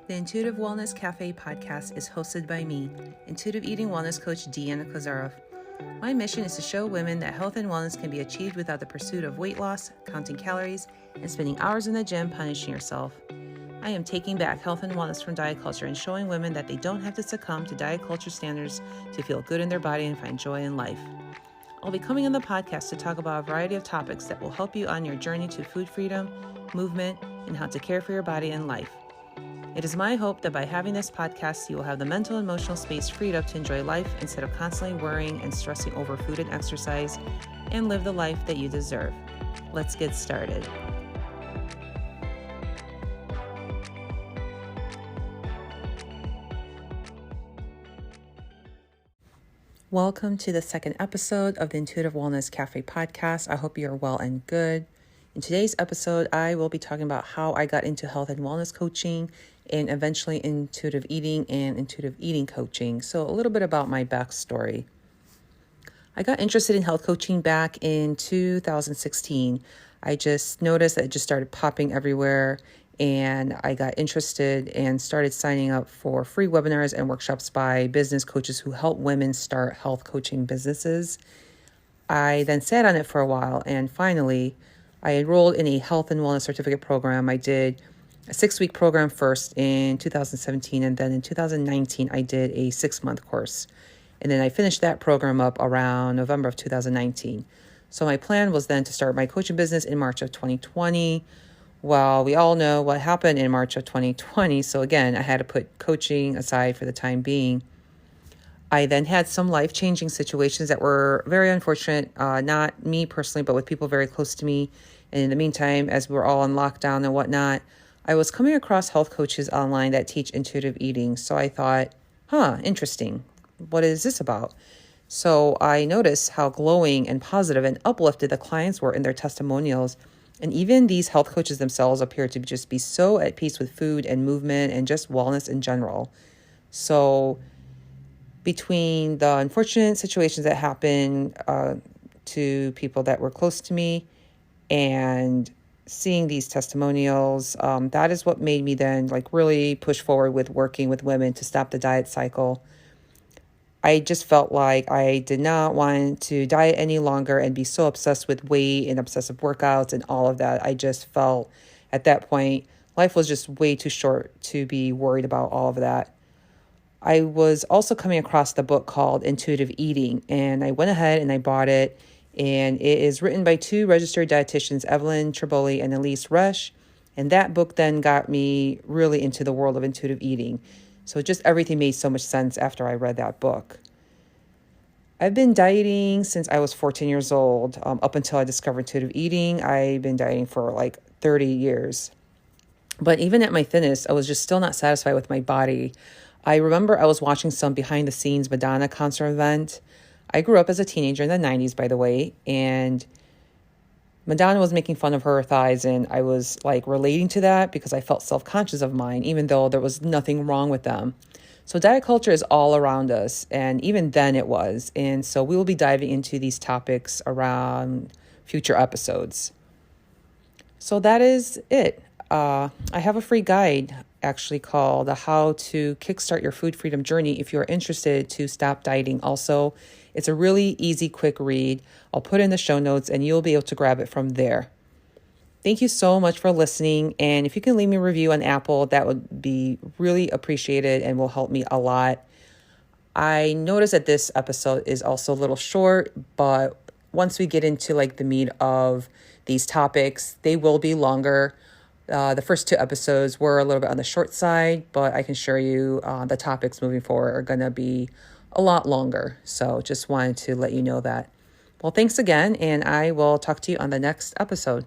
The Intuitive Wellness Cafe podcast is hosted by me, intuitive eating wellness coach Deanna Kozarov. My mission is to show women that health and wellness can be achieved without the pursuit of weight loss, counting calories, and spending hours in the gym punishing yourself. I am taking back health and wellness from diet culture and showing women that they don't have to succumb to diet culture standards to feel good in their body and find joy in life. I'll be coming on the podcast to talk about a variety of topics that will help you on your journey to food freedom, movement, and how to care for your body and life. It is my hope that by having this podcast, you will have the mental and emotional space freed up to enjoy life instead of constantly worrying and stressing over food and exercise, and live the life that you deserve. Let's get started. Welcome to the second episode of the Intuitive Wellness Cafe podcast. I hope you're well and good. In today's episode, I will be talking about how I got into health and wellness coaching and eventually intuitive eating and intuitive eating coaching. So a little bit about my backstory. I got interested in health coaching back in 2016. I just noticed that it just started popping everywhere, and I got interested and started signing up for free webinars and workshops by business coaches who help women start health coaching businesses. I then sat on it for a while, and finally, I enrolled in a health and wellness certificate program. I did a 6-week program first in 2017, and then in 2019, I did a 6-month course. And then I finished that program up around November of 2019. So my plan was then to start my coaching business in March of 2020. Well, we all know what happened in March of 2020. So again, I had to put coaching aside for the time being. I then had some life-changing situations that were very unfortunate, not me personally, but with people very close to me. And in the meantime, as we were all on lockdown and whatnot, I was coming across health coaches online that teach intuitive eating. So I thought, interesting. What is this about? So I noticed how glowing and positive and uplifted the clients were in their testimonials. And even these health coaches themselves appeared to just be so at peace with food and movement and just wellness in general. So between the unfortunate situations that happened to people that were close to me and seeing these testimonials, that is what made me then really push forward with working with women to stop the diet cycle. I just felt like I did not want to diet any longer and be so obsessed with weight and obsessive workouts and all of that. I just felt at that point, life was just way too short to be worried about all of that. I was also coming across the book called Intuitive Eating, and I went ahead and I bought it. And it is written by 2 registered dietitians, Evelyn Triboli and Elise Resch. And that book then got me really into the world of intuitive eating. So just everything made so much sense after I read that book. I've been dieting since I was 14 years old. Up until I discovered intuitive eating, I've been dieting for 30 years. But even at my thinnest, I was just still not satisfied with my body. I remember I was watching some behind the scenes Madonna concert event. I grew up as a teenager in the 90s, by the way, and Madonna was making fun of her thighs, and I was relating to that because I felt self-conscious of mine, even though there was nothing wrong with them. So diet culture is all around us, and even then it was. And so we will be diving into these topics around future episodes. So that is it. I have a free guide actually called How to Kickstart Your Food Freedom Journey if you're interested to stop dieting. Also, it's a really easy, quick read. I'll put in the show notes and you'll be able to grab it from there. Thank you so much for listening. And if you can leave me a review on Apple, that would be really appreciated and will help me a lot. I noticed that this episode is also a little short, but once we get into the meat of these topics, they will be longer. The first 2 episodes were a little bit on the short side, but I can assure you the topics moving forward are going to be a lot longer. So just wanted to let you know that. Well, thanks again, and I will talk to you on the next episode.